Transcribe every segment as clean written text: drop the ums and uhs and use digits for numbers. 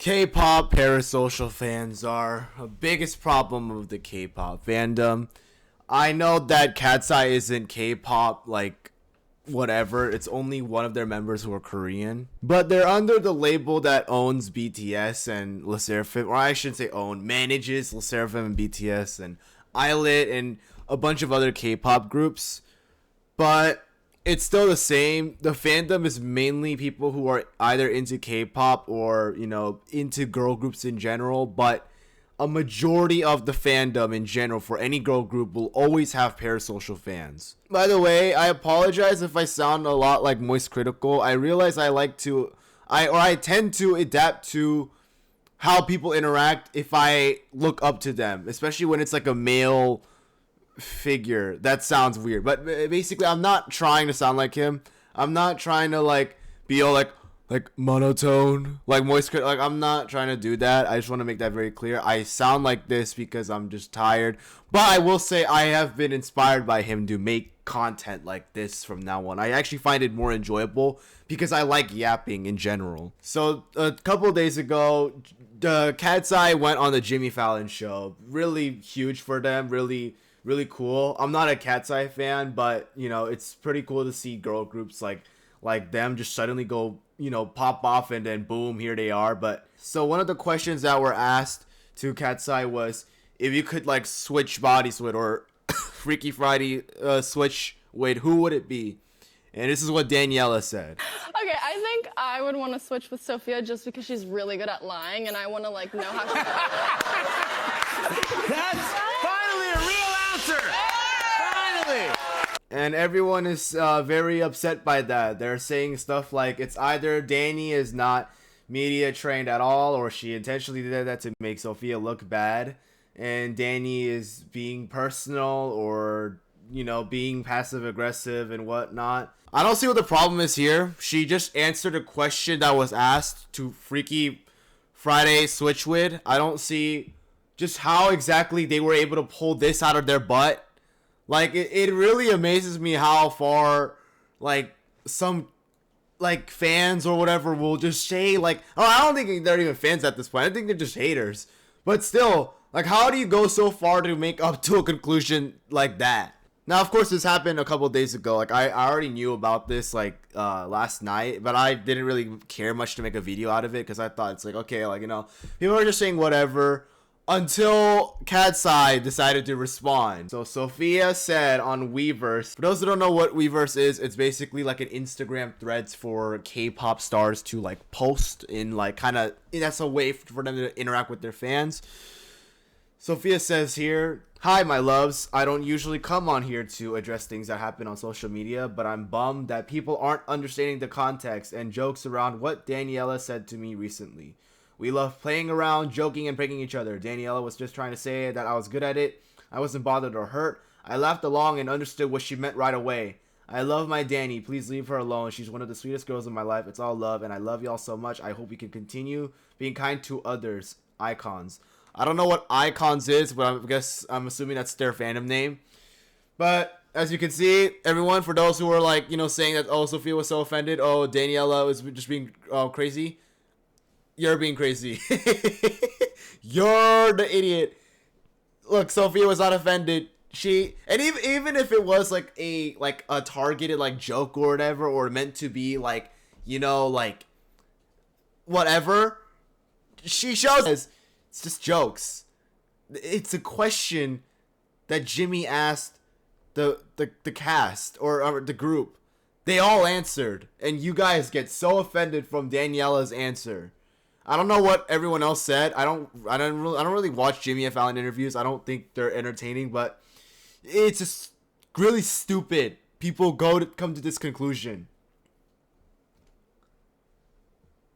K-pop parasocial fans are the biggest problem of the K-pop fandom. I know that Katseye isn't K-pop, like, whatever. It's only one of their members who are Korean. But they're under the label that owns BTS and LE SSERAFIM, or I shouldn't say own, manages LE SSERAFIM and BTS and Islet and a bunch of other K-pop groups. But it's still the same. The fandom is mainly people who are either into K-pop or, into girl groups in general. But a majority of the fandom in general for any girl group will always have parasocial fans. By the way, I apologize if I sound a lot like Moist Critical. I realize I tend to adapt to how people interact if I look up to them, especially when it's like a male figure. That sounds weird, but basically I'm not trying to sound like him. I'm not trying to be all like monotone like Moist Crit. I'm not trying to do that. I just want to make that very clear. I sound like this because I'm just tired, but I will say I have been inspired by him to make content like this from now on. I actually find it more enjoyable because I like yapping in general. So a couple of days ago, the Katseye went on the Jimmy Fallon show. Really huge for them. Really cool. I'm not a Katseye fan, but it's pretty cool to see girl groups like them just suddenly go, pop off and then boom, here they are. But so one of the questions that were asked to Katseye was if you could switch bodies with, or Freaky Friday switch with, who would it be? And this is what Daniela said. Okay, I think I would want to switch with Sophia just because she's really good at lying and I want to know how she That's finally a real answer. Finally. And everyone is very upset by that. They're saying stuff like it's either Danny is not media trained at all, or she intentionally did that to make Sophia look bad, and Danny is being personal or being passive aggressive and whatnot. I don't see what the problem is here. She just answered a question that was asked to Freaky Friday switch with. I don't see just how exactly they were able to pull this out of their butt. It really amazes me how far, some, fans or whatever will just say, oh, I don't think they're even fans at this point. I think they're just haters. But still, how do you go so far to make up to a conclusion like that? Now, of course, this happened a couple of days ago. I already knew about this, last night, but I didn't really care much to make a video out of it because I thought it's okay, people are just saying whatever. Until Katseye decided to respond. So Sophia said on Weverse, for those who don't know what Weverse is, it's basically an Instagram threads for K-pop stars to post in that's a way for them to interact with their fans. Sophia says here, "Hi my loves, I don't usually come on here to address things that happen on social media, but I'm bummed that people aren't understanding the context and jokes around what Daniela said to me recently. We love playing around, joking, and pranking each other. Daniela was just trying to say that I was good at it. I wasn't bothered or hurt. I laughed along and understood what she meant right away. I love my Danny. Please leave her alone. She's one of the sweetest girls in my life. It's all love, and I love y'all so much. I hope we can continue being kind to others. Icons." I don't know what Icons is, but I'm assuming that's their fandom name. But as you can see, everyone, for those who are saying that, oh, Sophia was so offended, oh, Daniela was just being crazy. You're being crazy. You're the idiot. Look, Sophia was not offended. And even if it was a targeted joke or whatever, or meant to be whatever, she shows us it's just jokes. It's a question that Jimmy asked the cast or the group. They all answered, and you guys get so offended from Daniela's answer. I don't know what everyone else said. I don't really watch Jimmy and Fallon interviews. I don't think they're entertaining, but it's just really stupid. People come to this conclusion.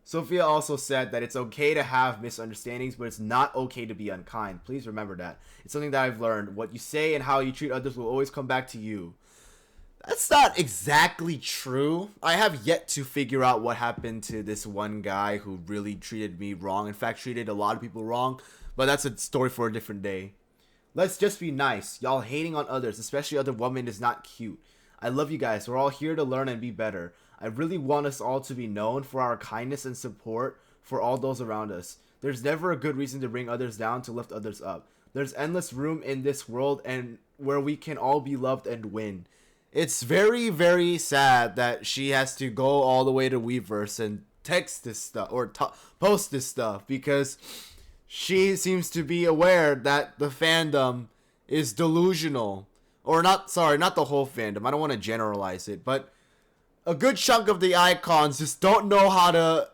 Sophia also said that it's okay to have misunderstandings, but it's not okay to be unkind. Please remember that. It's something that I've learned. What you say and how you treat others will always come back to you. That's not exactly true. I have yet to figure out what happened to this one guy who really treated me wrong. In fact, treated a lot of people wrong. But that's a story for a different day. Let's just be nice. Y'all hating on others, especially other women, is not cute. I love you guys. We're all here to learn and be better. I really want us all to be known for our kindness and support for all those around us. There's never a good reason to bring others down to lift others up. There's endless room in this world and where we can all be loved and win. It's very, very sad that she has to go all the way to Weverse and text this stuff or post this stuff because she seems to be aware that the fandom is delusional. Or not the whole fandom. I don't want to generalize it, but a good chunk of the icons just don't know how to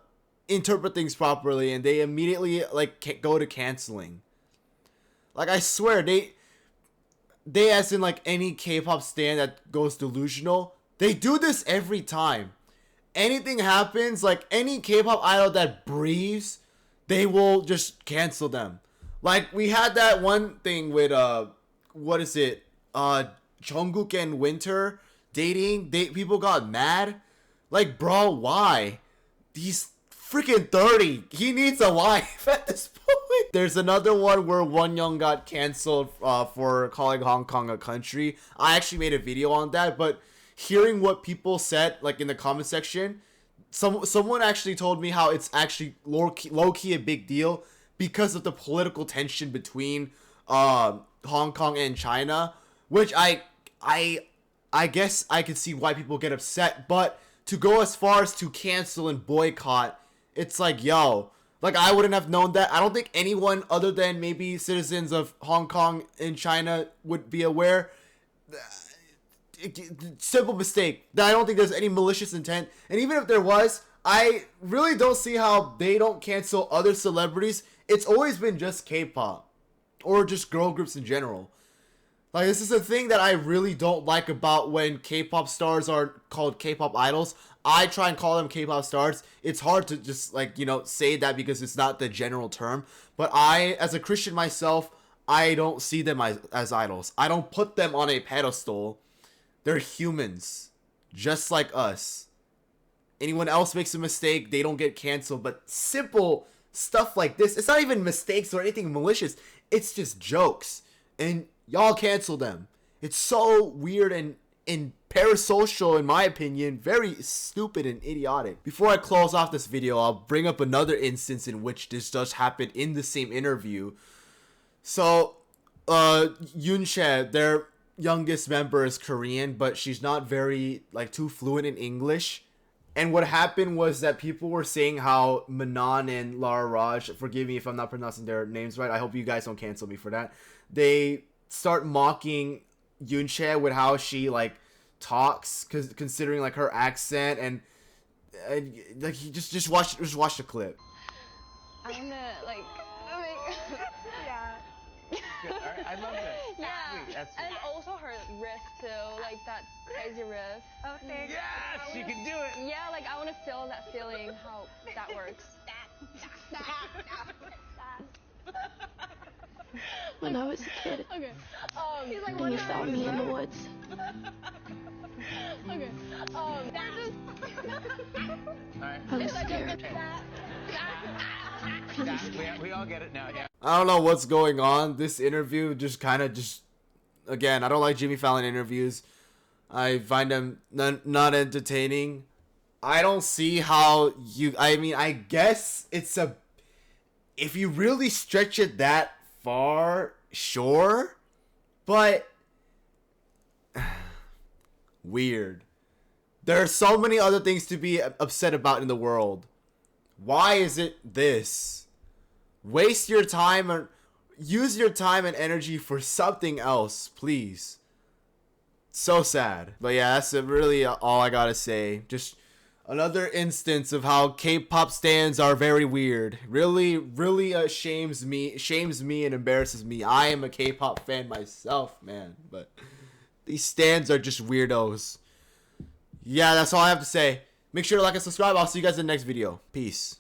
interpret things properly, and they immediately like go to canceling. Like, I swear, they as in like any K-pop stan that goes delusional, they do this every time. Anything happens, like any K-pop idol that breathes, they will just cancel them. Like, we had that one thing with what is it? Jungkook and Winter dating. People got mad. Like, bro, why? He's freaking 30. He needs a wife at this point. There's another one where Wonyoung got canceled for calling Hong Kong a country. I actually made a video on that, but hearing what people said, like in the comment section, someone actually told me how it's actually low-key a big deal because of the political tension between Hong Kong and China, which I guess I could see why people get upset, but to go as far as to cancel and boycott, it's like, yo, like, I wouldn't have known that. I don't think anyone other than maybe citizens of Hong Kong and China would be aware. Simple mistake. I don't think there's any malicious intent. And even if there was, I really don't see how they don't cancel other celebrities. It's always been just K-pop. Or just girl groups in general. Like, this is a thing that I really don't like about when K-pop stars are called K-pop idols. I try and call them K-pop stars. It's hard to just, like, you know, say that because it's not the general term. But I, as a Christian myself, I don't see them as idols. I don't put them on a pedestal. They're humans, just like us. Anyone else makes a mistake, they don't get canceled. But simple stuff like this, it's not even mistakes or anything malicious. It's just jokes. And y'all cancel them. It's so weird and parasocial, in my opinion. Very stupid and idiotic. Before I close off this video, I'll bring up another instance in which this does happen in the same interview. So, Yoonche, their youngest member, is Korean, but she's not very, like, too fluent in English. And what happened was that people were saying how Manon and Lara Raj, forgive me if I'm not pronouncing their names right, I hope you guys don't cancel me for that, they start mocking Yoonche with how she, like, talks, considering, like, her accent, and like, just watch the clip. I'm gonna, like, yeah. Good. All right. I love this. Yeah. Sweet. That's And also her riff too, like that crazy riff. Okay. yes, you can do it. Yeah, like I want to feel that feeling, how that works. When I was a kid, Okay. and you found me in the woods. Okay. All right. I was scared. Really scared. We all get it now. Yeah. I don't know what's going on. This interview just kind of again, I don't like Jimmy Fallon interviews. I find them not entertaining. I don't see how I mean, I guess if you really stretch it that far, sure, but weird. There are so many other things to be upset about in the world. Why is it this? Waste your time or use your time and energy for something else, please. So sad. But yeah, that's really all I gotta say. Just another instance of how K-pop stans are very weird. Really shames me and embarrasses me. I am a K-pop fan myself, man. But these stans are just weirdos. Yeah, that's all I have to say. Make sure to like and subscribe. I'll see you guys in the next video. Peace.